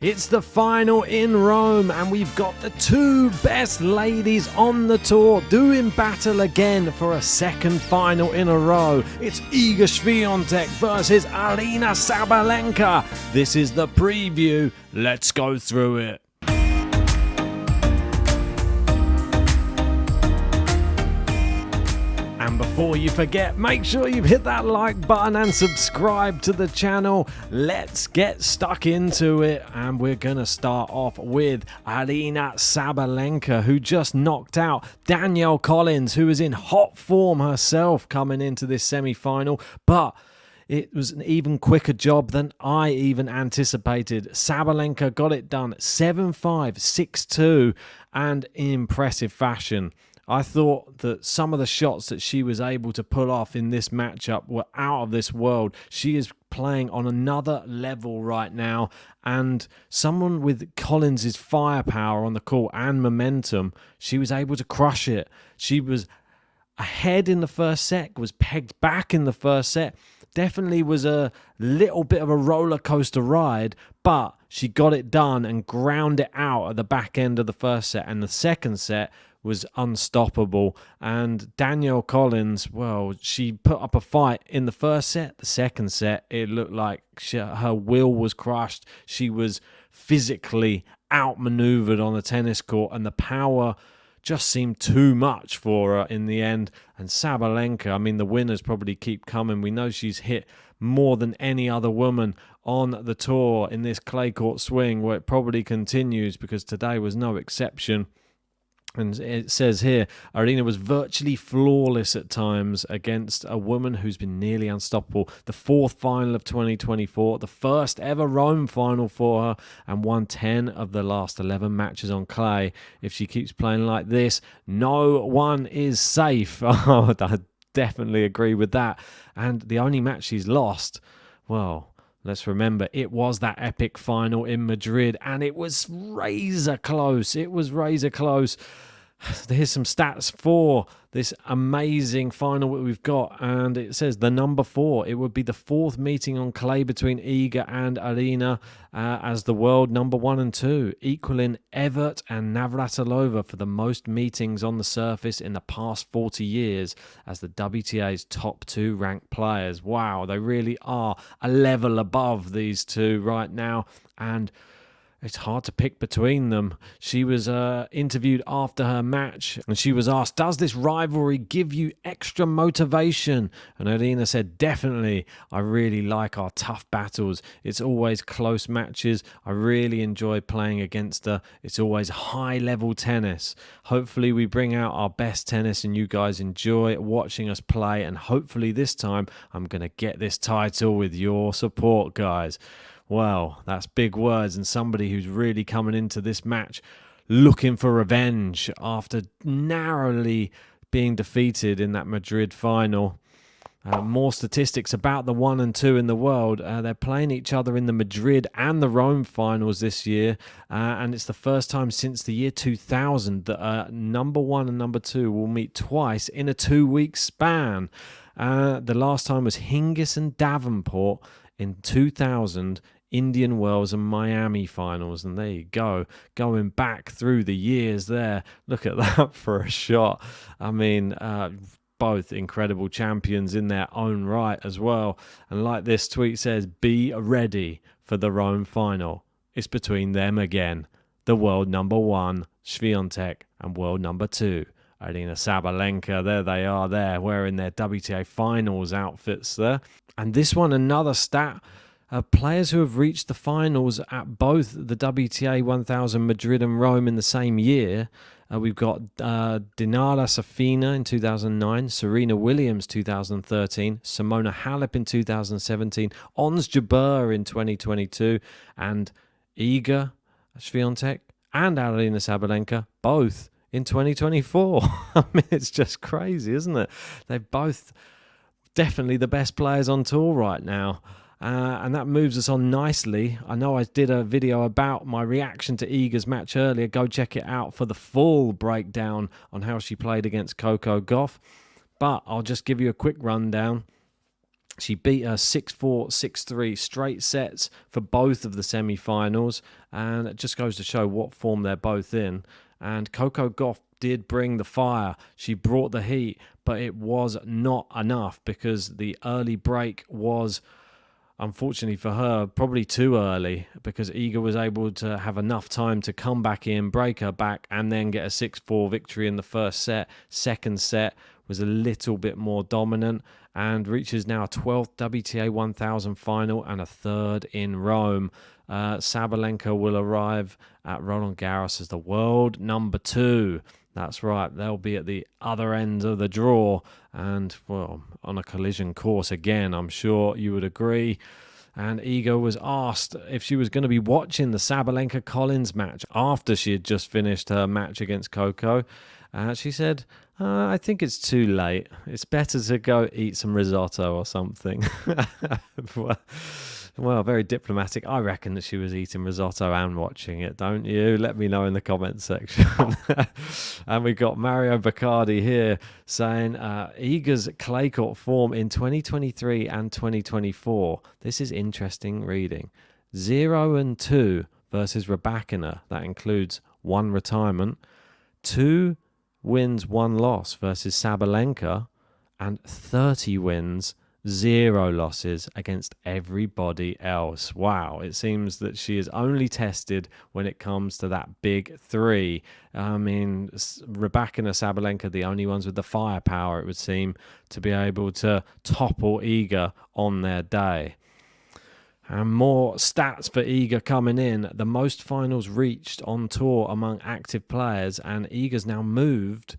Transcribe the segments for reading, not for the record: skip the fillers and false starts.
It's the final in Rome, and we've got the two best ladies on the tour doing battle again for a second final in a row. It's Iga Swiatek versus Aryna Sabalenka. This is the preview. Let's go through it. And before you forget, make sure you've hit that like button and subscribe to the channel. Let's get stuck into it. And we're going to start off with Aryna Sabalenka, who just knocked out Danielle Collins, who is in hot form herself coming into this semi-final. But it was an even quicker job than I even anticipated. Sabalenka got it done 7-5, 6-2, and in impressive fashion. I thought that some of the shots that she was able to pull off in this matchup were out of this world. She is playing on another level right now, and someone with Collins' firepower on the court and momentum, she was able to crush it. She was ahead in the first set, was pegged back in the first set. Definitely was a little bit of a roller coaster ride, but she got it done and ground it out at the back end of the first set, and the second set was unstoppable. And Danielle Collins, well, she put up a fight in the first set. The second set, it looked like her will was crushed. She was physically outmaneuvered on the tennis court, and the power just seemed too much for her in the end. And Sabalenka, I mean, the winners probably keep coming. We know she's hit more than any other woman on the tour in this clay court swing, where it probably continues, because today was no exception. And it says here, Aryna was virtually flawless at times against a woman who's been nearly unstoppable. The fourth final of 2024, the first ever Rome final for her, and won 10 of the last 11 matches on clay. If she keeps playing like this, no one is safe. Oh, I definitely agree with that. And the only match she's lost, well, let's remember, it was that epic final in Madrid, and it was razor close. It was razor close. Here's some stats for this amazing final that we've got, and it says the number 4. It would be the fourth meeting on clay between Iga and Aryna as the world number 1 and 2, equaling Evert and Navratilova for the most meetings on the surface in the past 40 years as the WTA's top 2 ranked players. Wow, they really are a level above these two right now, and it's hard to pick between them. She was interviewed after her match, and she was asked, does this rivalry give you extra motivation? And Aryna said, definitely. I really like our tough battles. It's always close matches. I really enjoy playing against her. It's always high-level tennis. Hopefully we bring out our best tennis and you guys enjoy watching us play, and hopefully this time I'm going to get this title with your support, guys. Well, that's big words, and somebody who's really coming into this match looking for revenge after narrowly being defeated in that Madrid final. More statistics about the 1 and 2 in the world. They're playing each other in the Madrid and the Rome finals this year, and it's the first time since the year 2000 that number 1 and number 2 will meet twice in a 2-week span. The last time was Hingis and Davenport in 2000, Indian Wells and Miami finals. And there you go, going back through the years there. Look at that for a shot. I mean, both incredible champions in their own right as well. And like this tweet says, be ready for the Rome final. It's between them again. The world number 1, Swiatek, and world number 2, Aryna Sabalenka. There they are there, wearing their WTA finals outfits there. And this one, another stat, players who have reached the finals at both the WTA 1000 Madrid and Rome in the same year. We've got Dinara Safina in 2009, Serena Williams 2013, Simona Halep in 2017, Ons Jabeur in 2022, and Iga Swiatek and Aryna Sabalenka both in 2024. I mean, it's just crazy, isn't it? They're both definitely the best players on tour right now. And that moves us on nicely. I know I did a video about my reaction to Iga's match earlier. Go check it out for the full breakdown on how she played against Coco Gauff. But I'll just give you a quick rundown. She beat her 6-4, 6-3 straight sets for both of the semi-finals, and it just goes to show what form they're both in. And Coco Gauff did bring the fire. She brought the heat, but it was not enough because the early break was, unfortunately for her, probably too early, because Iga was able to have enough time to come back in, break her back, and then get a 6-4 victory in the first set. Second set was a little bit more dominant and reaches now a 12th WTA 1000 final and a third in Rome. Sabalenka will arrive at Roland Garros as the world number 2. That's right, they'll be at the other end of the draw and, well, on a collision course again, I'm sure you would agree. And Iga was asked if she was going to be watching the Sabalenka-Collins match after she had just finished her match against Coco. She said, I think it's too late. It's better to go eat some risotto or something. Well, very diplomatic. I reckon that she was eating risotto and watching it, don't you? Let me know in the comments section. And we got Mario Baccardi here saying Iga's clay court form in 2023 and 2024. This is interesting reading. 0-2 versus Rybakina. That includes 1 retirement. 2 wins, 1 loss versus Sabalenka, and 30 wins, 0 losses against everybody else. Wow, it seems that she is only tested when it comes to that big 3. I mean, Rybakina, Sabalenka, the only ones with the firepower, it would seem, to be able to topple Iga on their day. And more stats for Iga coming in. The most finals reached on tour among active players, and Iga's now moved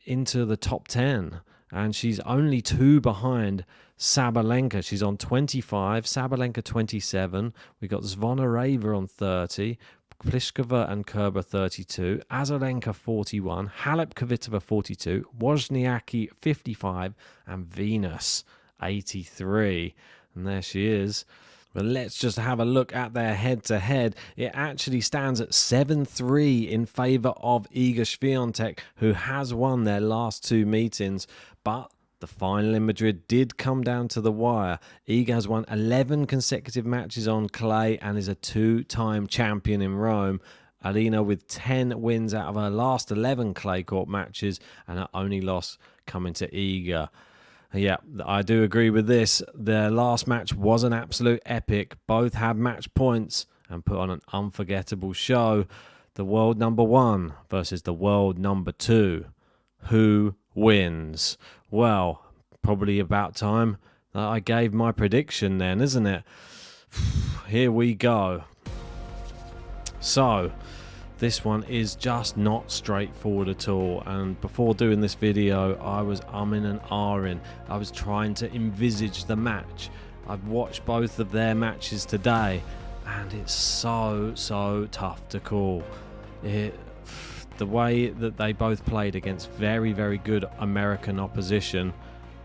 into the top 10. And she's only 2 behind Sabalenka. She's on 25, Sabalenka 27. We got Zvonareva on 30, Pliskova and Kerber 32, Azarenka 41, Halep Kvitova 42, Wozniacki 55, and Venus 83. And there she is. But let's just have a look at their head-to-head. It actually stands at 7-3 in favour of Iga Swiatek, who has won their last 2 meetings. But the final in Madrid did come down to the wire. Iga has won 11 consecutive matches on clay and is a 2-time champion in Rome. Aryna with 10 wins out of her last 11 clay court matches, and her only loss coming to Iga. Yeah, I do agree with this. Their last match was an absolute epic. Both had match points and put on an unforgettable show. The world number 1 versus the world number 2. Who wins? Well, probably about time that I gave my prediction then, isn't it? Here we go. So, this one is just not straightforward at all, and before doing this video I was umming and ahhing. I was trying to envisage the match. I've watched both of their matches today and it's so tough to call. The way that they both played against very good American opposition,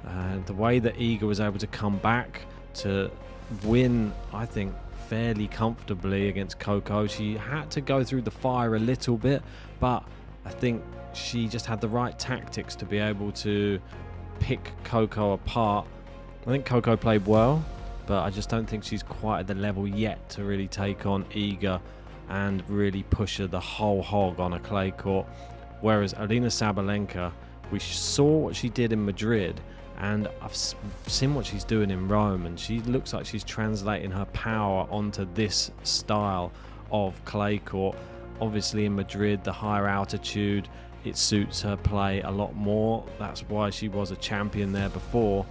and the way that Iga was able to come back to win, I think, fairly comfortably against Coco. She had to go through the fire a little bit, but I think she just had the right tactics to be able to pick Coco apart. I think Coco played well, but I just don't think she's quite at the level yet to really take on Iga and really push her the whole hog on a clay court. Whereas Aryna Sabalenka, we saw what she did in Madrid, and I've seen what she's doing in Rome, and she looks like she's translating her power onto this style of clay court. Obviously in Madrid, the higher altitude, it suits her play a lot more. That's why she was a champion there before.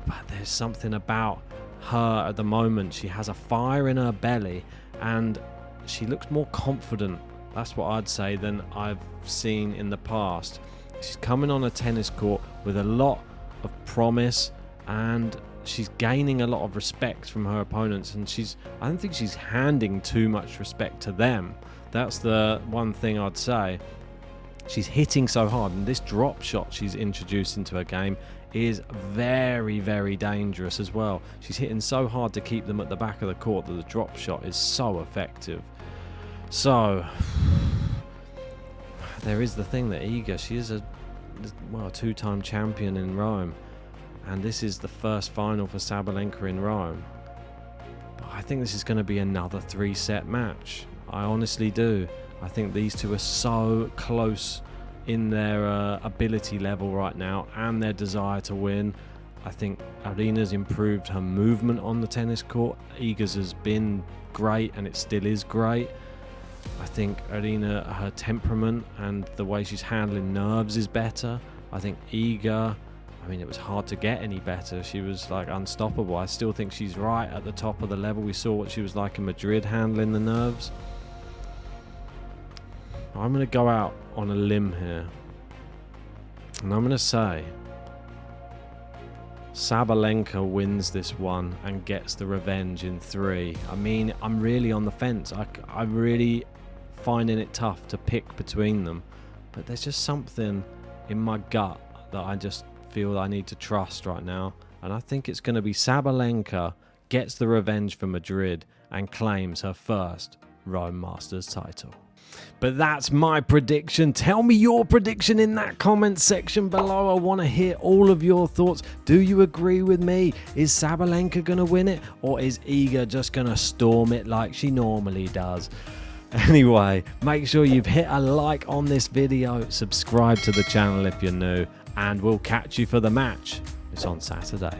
But there's something about her at the moment. She has a fire in her belly and she looks more confident, that's what I'd say, than I've seen in the past. She's coming on a tennis court with a lot of promise, and she's gaining a lot of respect from her opponents, and I don't think she's handing too much respect to them. That's the one thing I'd say. She's hitting so hard, and this drop shot she's introduced into her game is very dangerous as well. She's hitting so hard to keep them at the back of the court that the drop shot is so effective. So there is the thing that Iga, she is a 2-time champion in Rome. and this is the first final for Sabalenka in Rome. But I think this is going to be another 3-set match. I honestly do. I think these two are so close in their ability level right now and their desire to win. I think Aryna's improved her movement on the tennis court. Iga's has been great, and it still is great. I think Aryna, her temperament and the way she's handling nerves is better. I think Iga, I mean, it was hard to get any better. She was like unstoppable. I still think she's right at the top of the level. We saw what she was like in Madrid handling the nerves. I'm going to go out on a limb here, and I'm going to say Sabalenka wins this one and gets the revenge in 3. I mean, I'm really on the fence. I'm really finding it tough to pick between them, but there's just something in my gut that I just feel I need to trust right now, and I think it's going to be Sabalenka gets the revenge for Madrid and claims her first Rome Masters title. But that's my prediction. Tell me your prediction in that comment section below. I want to hear all of your thoughts. Do you agree with me? Is Sabalenka going to win it, or is Iga just going to storm it like she normally does? Anyway, make sure you've hit a like on this video, subscribe to the channel if you're new, and we'll catch you for the match. It's on Saturday.